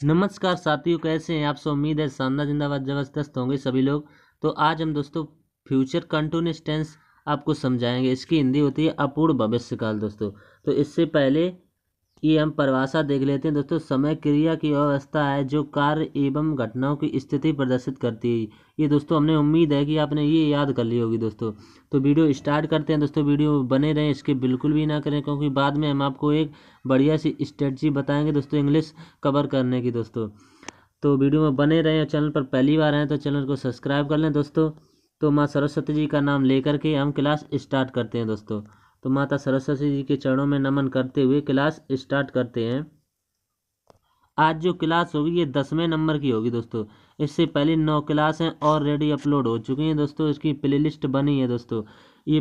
नमस्कार साथियों, कैसे हैं आप सब। उम्मीद है शानदार जिंदाबाद जबरदस्त होंगे सभी लोग। तो आज हम दोस्तों फ्यूचर कंटिन्यूअस टेंस आपको समझाएंगे। इसकी हिंदी होती है अपूर्ण भविष्यकाल दोस्तों। तो इससे पहले ये हम परिभाषा देख लेते हैं दोस्तों। समय क्रिया की अवस्था है जो कार्य एवं घटनाओं की स्थिति प्रदर्शित करती है। ये दोस्तों हमने उम्मीद है कि आपने ये याद कर ली होगी दोस्तों। तो वीडियो स्टार्ट करते हैं दोस्तों। वीडियो बने रहें, इसके बिल्कुल भी ना करें, क्योंकि बाद में हम आपको एक बढ़िया सी स्ट्रेटजी बताएंगे दोस्तों इंग्लिश कवर करने की दोस्तों। तो वीडियो में बने रहें। चैनल पर पहली बार आए तो चैनल को सब्सक्राइब कर लें दोस्तों। तो माँ सरस्वती जी का नाम लेकर के हम क्लास स्टार्ट करते हैं दोस्तों। तो माता सरस्वती जी के चरणों में नमन करते हुए क्लास स्टार्ट करते हैं। आज जो क्लास होगी ये 10वें नंबर की होगी दोस्तों। इससे पहले 9 क्लास हैं ऑलरेडी अपलोड हो चुकी हैं दोस्तों। इसकी प्लेलिस्ट बनी है दोस्तों। ये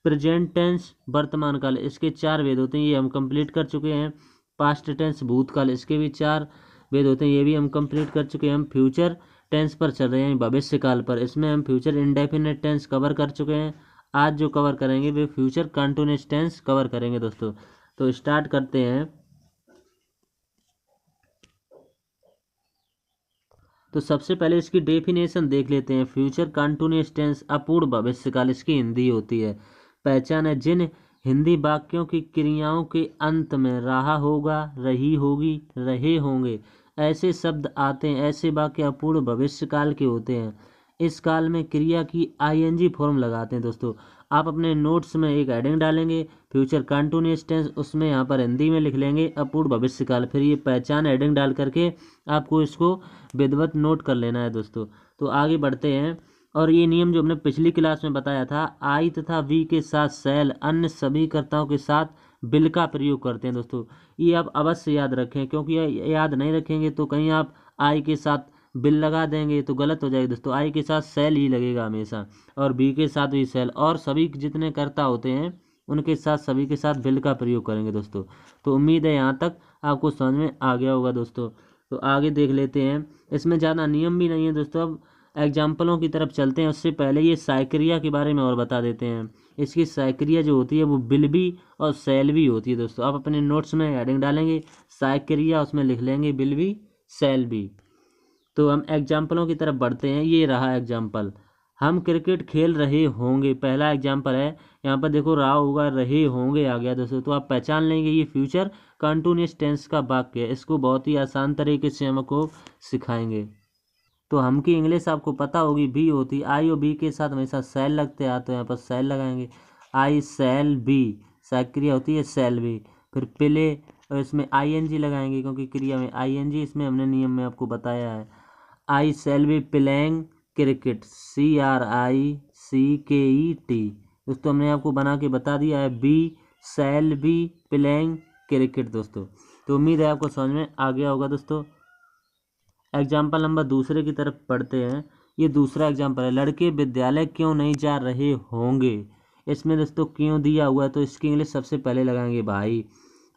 प्रेजेंट टेंस वर्तमान काल, इसके 4 वेद होते हैं, ये हम कंप्लीट कर चुके हैं। पास्ट टेंस भूतकाल, इसके भी 4 वेद होते हैं, ये भी हम कंप्लीट कर चुके हैं। हम फ्यूचर टेंस पर चल रहे हैं, भविष्य काल पर। इसमें हम फ्यूचर इंडेफिनिट टेंस कवर कर चुके हैं। आज जो कवर करेंगे वे फ्यूचर कंटिन्यूअस टेंस कवर करेंगे दोस्तों। तो स्टार्ट करते हैं। तो सबसे पहले इसकी डेफिनेशन देख लेते हैं। फ्यूचर कंटिन्यूअस टेंस अपूर्ण भविष्यकाल, इसकी हिंदी होती है। पहचान है जिन हिंदी वाक्यों की क्रियाओं के अंत में रहा होगा, रही होगी, रहे होंगे ऐसे शब्द आते हैं, ऐसे वाक्य अपूर्ण भविष्यकाल के होते हैं। इस काल में क्रिया की आईएनजी फॉर्म लगाते हैं दोस्तों। आप अपने नोट्स में एक हेडिंग डालेंगे फ्यूचर कंटिन्यूअस टेंस, उसमें यहाँ पर हिंदी में लिख लेंगे अपूर्ण भविष्यकाल। फिर ये पहचान हेडिंग डाल करके आपको इसको विधिवत नोट कर लेना है दोस्तों। तो आगे बढ़ते हैं। और ये नियम जो हमने पिछली क्लास में बताया था, आई तथा वी के साथ सेल अन्य सभी कर्ताओं के साथ बिल का प्रयोग करते हैं दोस्तों। ये आप अवश्य याद रखें, क्योंकि ये याद नहीं रखेंगे तो कहीं आप आई के साथ बिल लगा देंगे तो गलत हो जाएगा दोस्तों। आई के साथ सेल ही लगेगा हमेशा, और बी के साथ भी सेल, और सभी जितने कर्ता होते हैं उनके साथ सभी के साथ बिल का प्रयोग करेंगे दोस्तों। तो उम्मीद है यहाँ तक आपको समझ में आ गया होगा दोस्तों। तो आगे देख लेते हैं। इसमें ज़्यादा नियम भी नहीं है दोस्तों। अब एग्जाम्पलों की तरफ चलते हैं। उससे पहले ये साइक्रिया के बारे में और बता देते हैं। इसकी साइक्रिया जो होती है वो बिल भी और सेल भी होती है दोस्तों। आप अपने नोट्स में हेडिंग डालेंगे साइक्रिया, उसमें लिख लेंगे बिल भी सेल भी। तो हम एग्जाम्पलों की तरफ बढ़ते हैं। ये रहा एग्जाम्पल, हम क्रिकेट खेल रहे होंगे, पहला एग्जाम्पल है। यहाँ पर देखो रहा होगा, रहे होंगे आ गया दोस्तों। तो आप पहचान लेंगे ये फ्यूचर कंटिन्यूअस टेंस का वाक्य है। इसको बहुत ही आसान तरीके से हमको सिखाएंगे। तो हम की इंग्लिश आपको पता होगी, बी होती, आई और बी के साथ हमेशा सेल लगते हैं, तो यहाँ पर सेल लगाएंगे। आई सेल बी, क्रिया होती है सेल बी। फिर प्ले, और इसमें आईएनजी लगाएंगे क्योंकि क्रिया में आईएनजी, इसमें हमने नियम में आपको बताया है। I shall be playing cricket, CRICKET दोस्तों, हमने आपको बना के बता दिया है। Be shall be playing cricket दोस्तों। तो उम्मीद है आपको समझ में आ गया होगा दोस्तों। एग्जाम्पल नंबर दूसरे की तरफ पढ़ते हैं। ये दूसरा एग्जाम्पल है, लड़के विद्यालय क्यों नहीं जा रहे होंगे। इसमें दोस्तों क्यों दिया हुआ है, तो इसकी इंग्लिश सबसे पहले लगाएंगे भाई।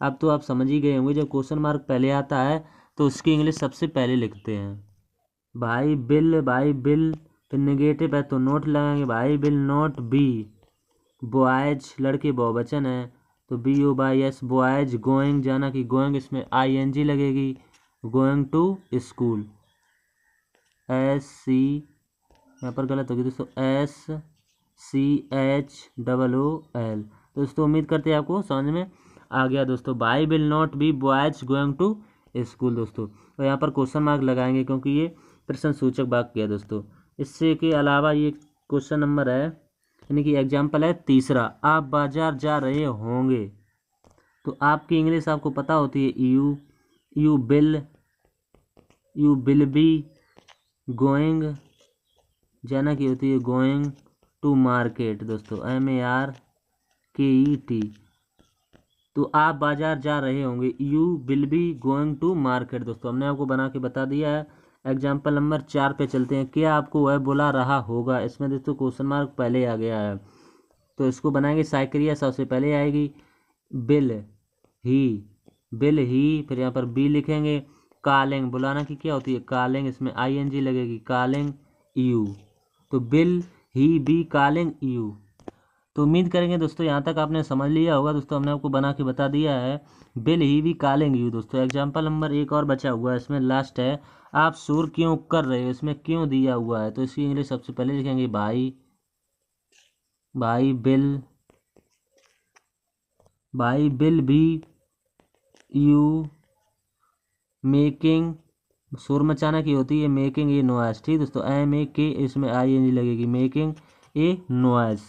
अब तो आप समझ ही गए होंगे, जब क्वेश्चन मार्क पहले आता है तो उसकी इंग्लिश सबसे पहले लिखते हैं। भाई बिल, भाई बिल, फिर नेगेटिव है तो नोट लगाएंगे, भाई बिल नॉट बी। बॉयज, लड़के बहुवचन है तो BOYS बॉयज। गोइंग, जाना कि गोइंग, इसमें ING लगेगी, गोइंग टू स्कूल। SC, यहाँ पर गलत होगी दोस्तों, SCHOOL। दोस्तों उम्मीद करते हैं आपको समझ में आ गया दोस्तों। By will not be boys going to school दोस्तों। तो यहाँ पर क्वेश्चन मार्क लगाएंगे क्योंकि ये प्रश्न सूचक वाक्य है दोस्तों। इससे के अलावा ये क्वेश्चन नंबर है, यानी कि एग्जाम्पल है तीसरा, आप बाजार जा रहे होंगे। तो आपकी इंग्लिश आपको पता होती है, यू विल बी गोइंग, जाना की होती है गोइंग टू मार्केट दोस्तों, MARKET। तो आप बाजार जा रहे होंगे, you will be going to market दोस्तों। हमने आपको बना के बता दिया है। एग्जाम्पल नंबर 4 पे चलते हैं। क्या आपको वह बुला रहा होगा, इसमें दोस्तों क्वेश्चन मार्क पहले आ गया है तो इसको बनाएंगे साइक्रिया सबसे पहले आएगी। बिल ही, फिर यहाँ पर बी लिखेंगे। कॉलिंग, बुलाना की क्या होती है कॉलिंग, इसमें ING लगेगी, कॉलिंग यू। तो bill he be calling you. तो उम्मीद करेंगे दोस्तों यहाँ तक आपने समझ लिया होगा। दोस्तों हमने आपको बना के बता दिया है, will he be calling you. दोस्तों एग्जाम्पल नंबर एक और बचा हुआ है, इसमें लास्ट है, आप शोर क्यों कर रहे हो, इसमें क्यों दिया हुआ है। तो इसकी इंग्लिश सबसे पहले लिखेंगे भाई विल बी यू मेकिंग, शोर मचाना की होती है मेकिंग ए नॉइस। ठीक दोस्तों, MAK इसमें ING लगेगी, मेकिंग ए नॉइस,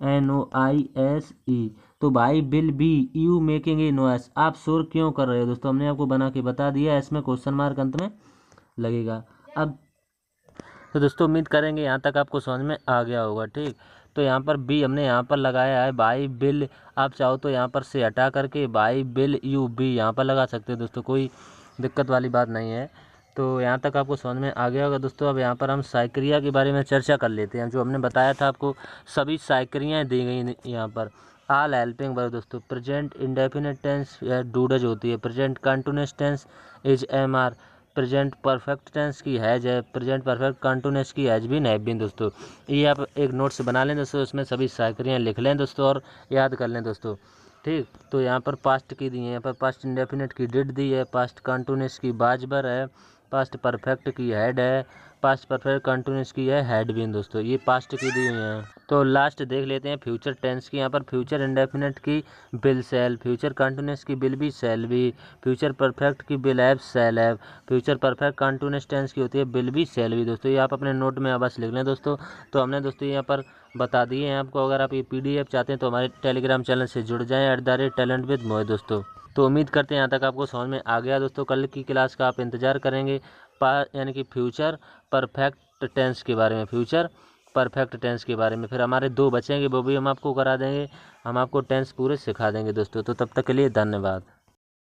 NOISE। तो भाई will be you making a noise, आप शोर क्यों कर रहे हो। दोस्तों हमने आपको बना के बता दिया है, इसमें क्वेश्चन मार्क अंत में लगेगा। अब तो दोस्तों उम्मीद करेंगे यहाँ तक आपको समझ में आ गया होगा। ठीक, तो यहाँ पर बी हमने यहाँ पर लगाया है भाई बिल, आप चाहो तो यहाँ पर से हटा करके भाई बिल यू बी यहाँ पर लगा सकते हो दोस्तों, कोई दिक्कत वाली बात नहीं है। तो यहाँ तक आपको समझ में आ गया होगा दोस्तों। अब यहाँ पर हम साइक्रिया के बारे में चर्चा कर लेते हैं। जो हमने बताया था आपको, सभी साइक्रियाँ दी गई यहाँ पर। आल हेल्पिंग वर्ब दोस्तों, प्रेजेंट इंडेफिनिट टेंस या डूडज होती है, present continuous tense is MR, present perfect tense की हैज है, प्रेजेंट परफेक्ट कंटिन्यूअस की हैज बीन हैव बीन। दोस्तों ये आप एक नोट्स बना लें दोस्तों, इसमें सभी साइक्रियाँ लिख लें दोस्तों और याद कर लें दोस्तों। ठीक, तो यहाँ पर पास्ट की दी है, यहाँ पर पास्ट इंडेफिनिट की डिड दी है, पास्ट कंटिन्यूअस की बाजबर है, पास्ट परफेक्ट की हैड है, पास्ट परफेक्ट कंटिन्यूअस की है हैड बीन। दोस्तों ये पास्ट की दी हुई हैं। तो लास्ट देख लेते हैं फ्यूचर टेंस की। यहाँ पर फ्यूचर इंडेफिनिट की विल शैल, फ्यूचर कंटिन्यूअस की will be shall be, future perfect की will have shall have, future perfect continuous tense की होती है विल बी शैल बी। दोस्तों ये आप अपने नोट में बस लिख लें दोस्तों। तो हमने दोस्तों यहाँ पर बता दिए हैं आपको। अगर आप ये PDF चाहते हैं तो हमारे टेलीग्राम चैनल से जुड़ जाएँ, @talent with मोहित दोस्तों। तो उम्मीद करते हैं यहाँ तक आपको समझ में आ गया दोस्तों। कल की क्लास का आप इंतजार करेंगे, यानी कि फ्यूचर परफेक्ट टेंस के बारे में, फ्यूचर परफेक्ट टेंस के बारे में। फिर हमारे 2 बचेंगे, वो भी हम आपको करा देंगे, हम आपको टेंस पूरे सिखा देंगे दोस्तों। तो तब तक के लिए धन्यवाद।